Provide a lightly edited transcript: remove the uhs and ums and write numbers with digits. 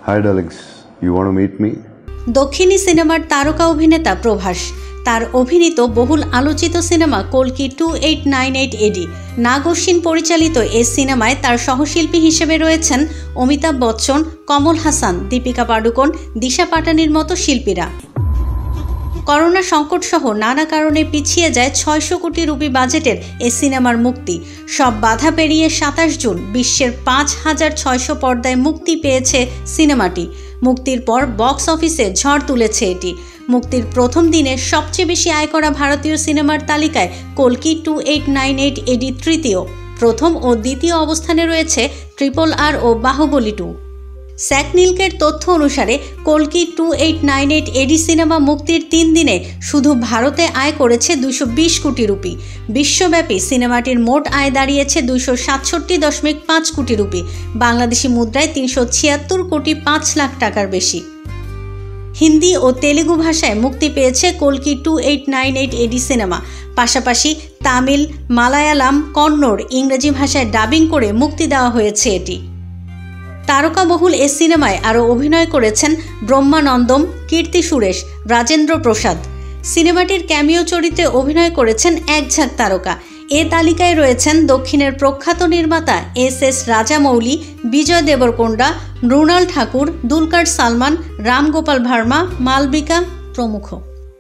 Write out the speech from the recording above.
Hi darlings, you want to meet me? দক্ষিণী সিনেমার তারকা অভিনেতা প্রভাস তার অভিনীত বহুল আলোচিত সিনেমা কল্কি 2898 এডি নাগ অশ্বিন পরিচালিত এই সিনেমায় তার সহশিল্পী হিসেবে রয়েছেন অমিতাভ বচ্চন, কমল হাসান, দীপিকা পাডুকোন, দিশা পাটানির মতো শিল্পীরা। করোনা সংকট সহ নানা কারণে পিছিয়ে যায় 600 কোটি রুপি বাজেটের এই সিনেমার মুক্তি। সব বাধা পেরিয়ে 27 জুন বিশ্বের 5600 পর্দায় মুক্তি পেয়েছে সিনেমাটি। মুক্তির পর বক্স অফিসে ঝড় তুলেছে এটি। মুক্তির প্রথম দিনে সবচেয়ে বেশি আয় করা ভারতীয় সিনেমার তালিকায় কল্কি 2898 এডি তৃতীয়। প্রথম ও দ্বিতীয় অবস্থানে রয়েছে RRR ও বাহুবলী 2। স্যাকনিলকের তথ্য অনুসারে কল্কি 2898 এডি সিনেমা মুক্তির 3 দিনে শুধু ভারতে আয় করেছে 220 কোটি রুপি। বিশ্বব্যাপী সিনেমাটির মোট আয় দাঁড়িয়েছে 267.5 কোটি রুপি, বাংলাদেশি মুদ্রায় 376 কোটি 5 লাখ টাকার বেশি। হিন্দি ও তেলুগু ভাষায় মুক্তি পেয়েছে কল্কি 2898 এডি সিনেমা। পাশাপাশি তামিল, মালায়ালাম, কন্নড়, ইংরেজি ভাষায় ডাবিং করে মুক্তি দেওয়া হয়েছে এটি। তারকাবহুল এ সিনেমায় আরও অভিনয় করেছেন ব্রহ্মানন্দম, কীর্তি সুরেশ, রাজেন্দ্র প্রসাদ। সিনেমাটির ক্যামিও চরিত্রে অভিনয় করেছেন এক ঝাঁক তারকা। এ তালিকায় রয়েছেন দক্ষিণের প্রখ্যাত নির্মাতা SS রাজামৌলি, বিজয় দেবরকোন্ডা, মৃণাল ঠাকুর, দুলকার সালমান, রাম গোপাল ভার্মা, মালবিকা প্রমুখ।